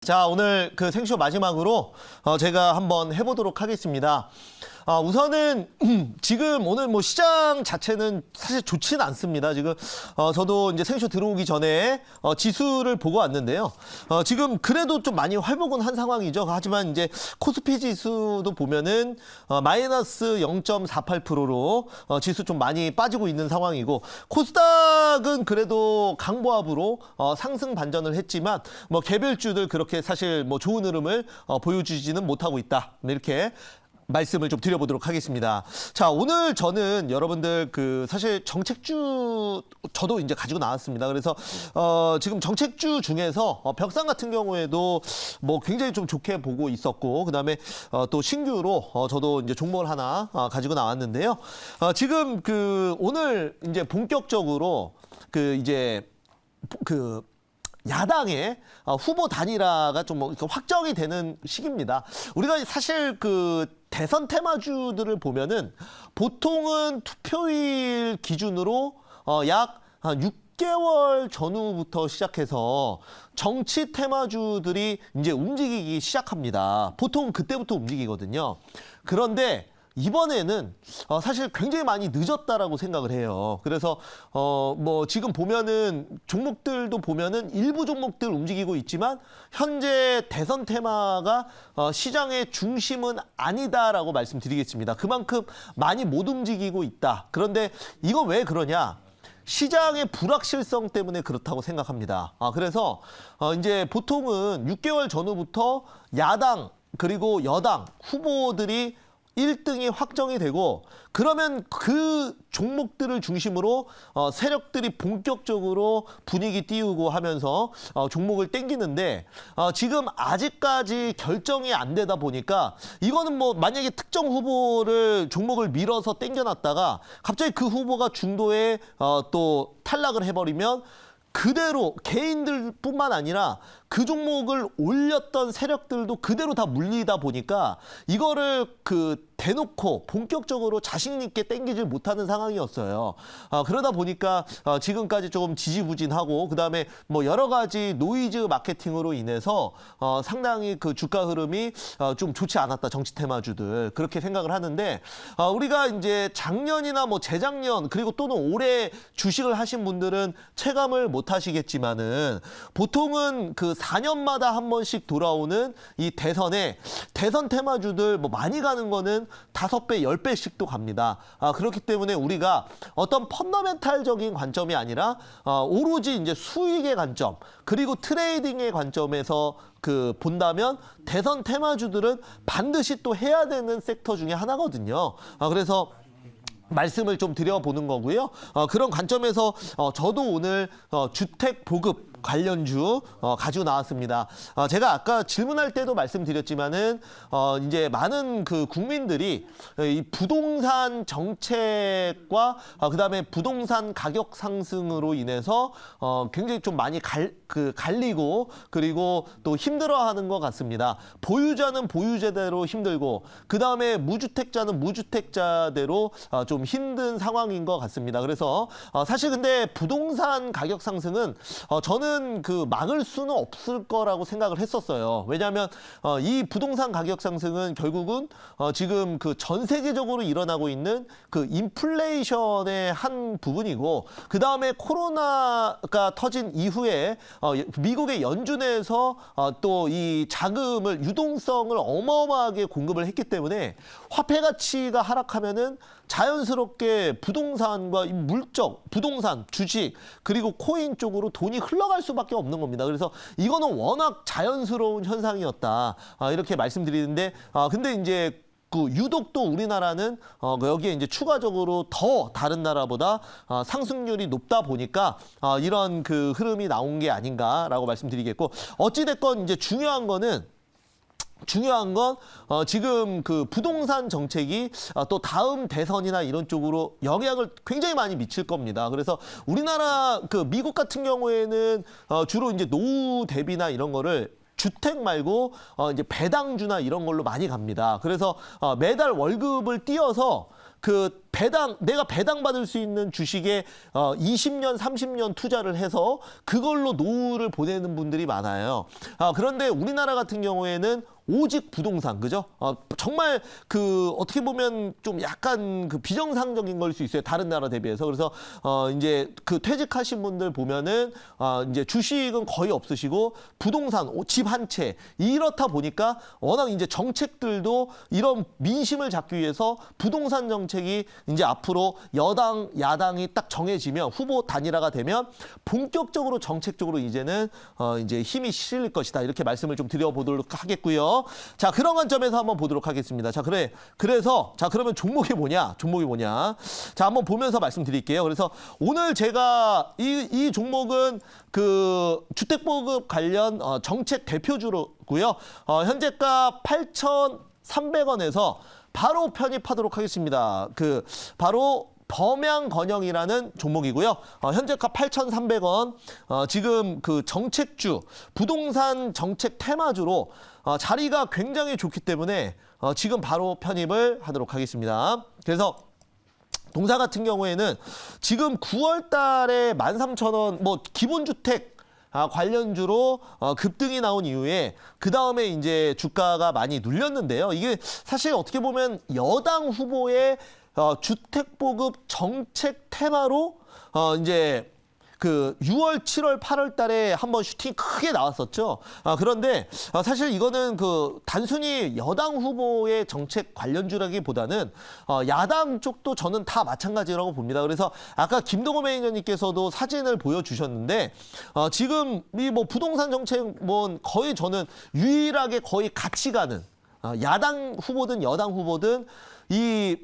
자, 오늘 그 생쇼 마지막으로 제가 한번 해보도록 하겠습니다. 우선은 지금 오늘 뭐 시장 자체는 사실 좋지는 않습니다. 지금 저도 이제 생쇼 들어오기 전에 지수를 보고 왔는데요. 지금 그래도 좀 많이 활복은 한 상황이죠. 하지만 이제 코스피 지수도 보면은 마이너스 0.48%로 지수 좀 많이 빠지고 있는 상황이고, 코스닥은 그래도 강보합으로 상승 반전을 했지만 뭐 개별주들 그렇게 사실 뭐 좋은 흐름을 보여주지는 못하고 있다. 이렇게 말씀을 좀 드려보도록 하겠습니다. 자, 오늘 저는 여러분들 그 사실 정책주 저도 이제 가지고 나왔습니다. 그래서 지금 정책주 중에서 벽상 같은 경우에도 뭐 굉장히 좀 좋게 보고 있었고, 그다음에 또 신규로 저도 이제 종목을 하나 가지고 나왔는데요. 지금 그 오늘 이제 본격적으로 그 이제 그 야당의 후보 단일화가 좀 뭐 확정이 되는 시기입니다. 우리가 사실 그 대선 테마주들을 보면은 보통은 투표일 기준으로 약 6개월 전후부터 시작해서 정치 테마주들이 이제 움직이기 시작합니다. 보통 그때부터 움직이거든요. 그런데 이번에는 사실 굉장히 많이 늦었다라고 생각을 해요. 그래서 뭐 지금 보면은 종목들도 보면은 일부 종목들 움직이고 있지만 현재 대선 테마가 시장의 중심은 아니다라고 말씀드리겠습니다. 그만큼 많이 못 움직이고 있다. 그런데 이건 왜 그러냐? 시장의 불확실성 때문에 그렇다고 생각합니다. 그래서 이제 보통은 6개월 전후부터 야당 그리고 여당 후보들이 1등이 확정이 되고, 그러면 그 종목들을 중심으로 세력들이 본격적으로 분위기 띄우고 하면서 종목을 땡기는데, 지금 아직까지 결정이 안 되다 보니까 이거는 뭐 만약에 특정 후보를 종목을 밀어서 땡겨놨다가 갑자기 그 후보가 중도에 또 탈락을 해버리면 그대로 개인들뿐만 아니라 그 종목을 올렸던 세력들도 그대로 다 물리다 보니까 이거를 그 대놓고 본격적으로 자신 있게 땡기질 못하는 상황이었어요. 그러다 보니까 지금까지 조금 지지부진하고, 그다음에 뭐 여러 가지 노이즈 마케팅으로 인해서 상당히 그 주가 흐름이 좀 좋지 않았다. 정치 테마주들 그렇게 생각을 하는데, 우리가 이제 작년이나 뭐 재작년 그리고 또는 올해 주식을 하신 분들은 체감을 못 하시겠지만은 보통은 그 4년마다 한 번씩 돌아오는 이 대선 테마주들 뭐 많이 가는 거는 5배, 10배씩도 갑니다. 그렇기 때문에 우리가 어떤 펀더멘탈적인 관점이 아니라 오로지 이제 수익의 관점 그리고 트레이딩의 관점에서 그 본다면 대선 테마주들은 반드시 또 해야 되는 섹터 중에 하나거든요. 그래서 말씀을 좀 드려보는 거고요. 그런 관점에서 저도 오늘 주택 보급 관련주 가지고 나왔습니다. 제가 아까 질문할 때도 말씀드렸지만은 이제 많은 그 국민들이 이 부동산 정책과 그다음에 부동산 가격 상승으로 인해서 굉장히 좀 많이 갈리고 그리고 또 힘들어하는 것 같습니다. 보유자는 보유자대로 힘들고 그다음에 무주택자는 무주택자대로 좀 힘든 상황인 것 같습니다. 그래서 사실 근데 부동산 가격 상승은 저는 그 막을 수는 없을 거라고 생각을 했었어요. 왜냐하면 이 부동산 가격 상승은 결국은 지금 그 전 세계적으로 일어나고 있는 그 인플레이션의 한 부분이고, 그 다음에 코로나가 터진 이후에 미국의 연준에서 또 이 자금을 유동성을 어마어마하게 공급을 했기 때문에 화폐 가치가 하락하면은 자연스럽게 부동산과 물적, 부동산, 주식, 그리고 코인 쪽으로 돈이 흘러갈 수밖에 없는 겁니다. 그래서 이거는 워낙 자연스러운 현상이었다. 이렇게 말씀드리는데, 근데 이제 그 유독 또 우리나라는 여기에 이제 추가적으로 더 다른 나라보다 상승률이 높다 보니까 이런 그 흐름이 나온 게 아닌가라고 말씀드리겠고, 어찌됐건 이제 중요한 건 지금 그 부동산 정책이 또 다음 대선이나 이런 쪽으로 영향을 굉장히 많이 미칠 겁니다. 그래서 우리나라 그 미국 같은 경우에는 주로 이제 노후 대비나 이런 거를 주택 말고 이제 배당주나 이런 걸로 많이 갑니다. 그래서 매달 월급을 띄어서 그 내가 배당받을 수 있는 주식에 20년, 30년 투자를 해서 그걸로 노후를 보내는 분들이 많아요. 그런데 우리나라 같은 경우에는 오직 부동산, 그죠? 정말 그 어떻게 보면 좀 약간 그 비정상적인 걸 수 있어요. 다른 나라 대비해서. 그래서 이제 그 퇴직하신 분들 보면은 이제 주식은 거의 없으시고 부동산, 집 한 채 이렇다 보니까 워낙 이제 정책들도 이런 민심을 잡기 위해서 부동산 정책이 이제 앞으로 여당, 야당이 딱 정해지면 후보 단일화가 되면 본격적으로 정책적으로 이제는 이제 힘이 실릴 것이다. 이렇게 말씀을 좀 드려보도록 하겠고요. 자, 그런 관점에서 한번 보도록 하겠습니다. 자, 그래서 자, 그러면 종목이 뭐냐? 자, 한번 보면서 말씀드릴게요. 그래서 오늘 제가 이 종목은 그 주택보급 관련 정책 대표주로고요. 현재가 8,300원에서 바로 편입하도록 하겠습니다. 그 바로 범양건영이라는 종목이고요. 현재가 8,300원. 지금 그 정책주, 부동산 정책 테마주로 자리가 굉장히 좋기 때문에 지금 바로 편입을 하도록 하겠습니다. 그래서 동사 같은 경우에는 지금 9월 달에 13,000원 뭐 기본주택 관련주로 급등이 나온 이후에 그 다음에 이제 주가가 많이 눌렸는데요. 이게 사실 어떻게 보면 여당 후보의 주택보급 정책 테마로 이제 그 6월, 7월, 8월 달에 한번 슈팅 크게 나왔었죠. 그런데 사실 이거는 그 단순히 여당 후보의 정책 관련주라기보다는 야당 쪽도 저는 다 마찬가지라고 봅니다. 그래서 아까 김동호 매니저님께서도 사진을 보여주셨는데 지금 이 뭐 부동산 정책 뭐 거의 저는 유일하게 거의 같이 가는 야당 후보든 여당 후보든 이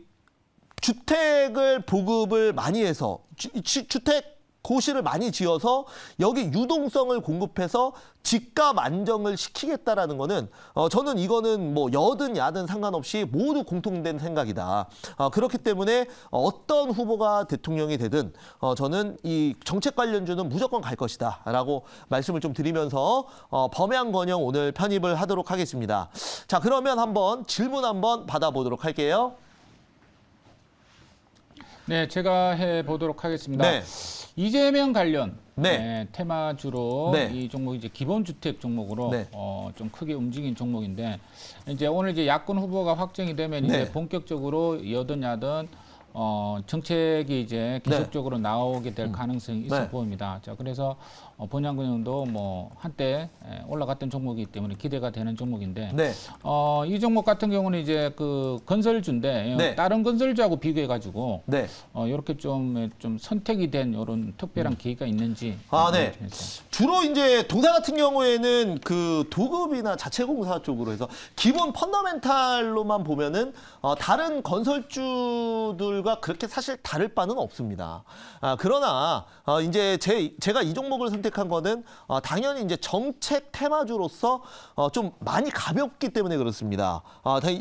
주택을 보급을 많이 해서 주택 고시를 많이 지어서 여기 유동성을 공급해서 집값 안정을 시키겠다라는 거는 저는 이거는 뭐 여든 야든 상관없이 모두 공통된 생각이다. 그렇기 때문에 어떤 후보가 대통령이 되든 저는 이 정책 관련주는 무조건 갈 것이다 라고 말씀을 좀 드리면서 범양건영 오늘 편입을 하도록 하겠습니다. 자, 그러면 한번 질문 한번 받아보도록 할게요. 네, 제가 해보도록 하겠습니다. 네. 이재명 관련 네. 테마주로 네. 이 종목이 이제 기본주택 종목으로 네. 좀 크게 움직인 종목인데 이제 오늘 이제 야권 후보가 확정이 되면 네. 이제 본격적으로 여든 야든 정책이 이제 계속적으로 나오게 될 가능성이 있어 네. 보입니다. 자, 그래서 본양근영도 뭐 한때 올라갔던 종목이기 때문에 기대가 되는 종목인데 네. 이 종목 같은 경우는 이제 그 건설주인데 네. 다른 건설주하고 비교해 가지고 네. 이렇게 좀 선택이 된 이런 특별한 계기가 있는지. 네. 주로 이제 동사 같은 경우에는 그 도급이나 자체공사 쪽으로 해서 기본 펀더멘탈로만 보면은 다른 건설주들과 그렇게 사실 다를 바는 없습니다. 그러나 이제 제가 이 종목을 선택한 거는 당연히 이제 정책 테마주로서 좀 많이 가볍기 때문에 그렇습니다.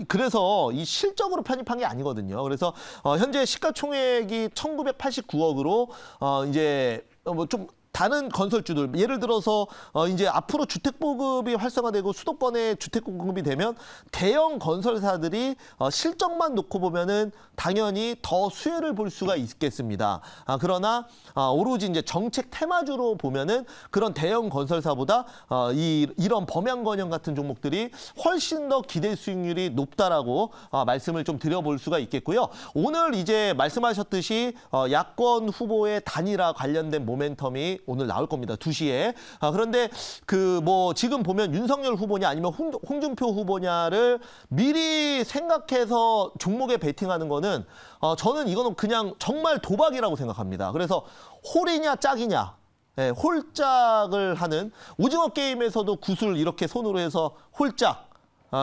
그래서 이 실적으로 편입한 게 아니거든요. 그래서 현재 시가총액이 1989억으로 이제 뭐 좀 다른 건설주들 예를 들어서 이제 앞으로 주택 보급이 활성화되고 수도권에 주택 공급이 되면 대형 건설사들이 실적만 놓고 보면은 당연히 더 수혜를 볼 수가 있겠습니다. 그러나 오로지 이제 정책 테마주로 보면은 그런 대형 건설사보다 이런 범양건영 같은 종목들이 훨씬 더 기대 수익률이 높다라고 말씀을 좀 드려볼 수가 있겠고요. 오늘 이제 말씀하셨듯이 야권 후보의 단일화 관련된 모멘텀이 오늘 나올 겁니다. 2시에. 그런데 그 뭐 지금 보면 윤석열 후보냐 아니면 홍준표 후보냐를 미리 생각해서 종목에 베팅하는 거는 저는 이거는 그냥 정말 도박이라고 생각합니다. 그래서 홀이냐 짝이냐. 네, 홀짝을 하는 오징어 게임에서도 구슬 이렇게 손으로 해서 홀짝.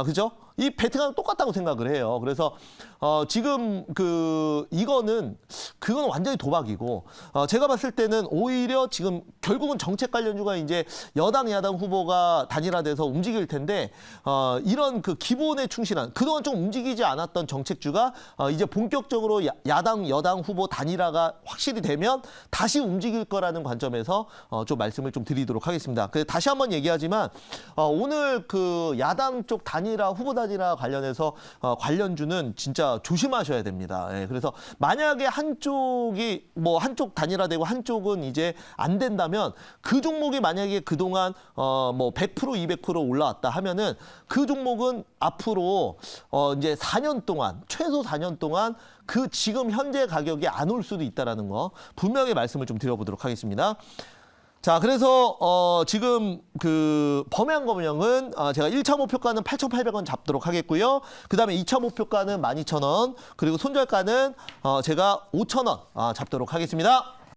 그죠? 이 베트남 똑같다고 생각을 해요. 그래서 지금 이거는 그건 완전히 도박이고 제가 봤을 때는 오히려 지금 결국은 정책 관련주가 이제 여당 야당 후보가 단일화돼서 움직일 텐데 이런 그 기본에 충실한 그동안 좀 움직이지 않았던 정책주가 이제 본격적으로 야당 여당 후보 단일화가 확실히 되면 다시 움직일 거라는 관점에서 좀 말씀을 좀 드리도록 하겠습니다. 다시 한번 얘기하지만 오늘 그 야당 쪽 단일화 후보 단일화 관련해서 관련주는 진짜 조심하셔야 됩니다. 예, 그래서 만약에 한쪽이 뭐 한쪽 단일화되고 한쪽은 이제 안 된다면 그 종목이 만약에 그동안 뭐 100% 200% 올라왔다 하면은 그 종목은 앞으로 이제 4년 동안 최소 4년 동안 그 지금 현재 가격이 안 올 수도 있다라는 거 분명히 말씀을 좀 드려보도록 하겠습니다. 자, 그래서 지금 그 범양 검령은 제가 1차 목표가는 8,800원 잡도록 하겠고요. 그다음에 2차 목표가는 12,000원, 그리고 손절가는 제가 5,000원 잡도록 하겠습니다.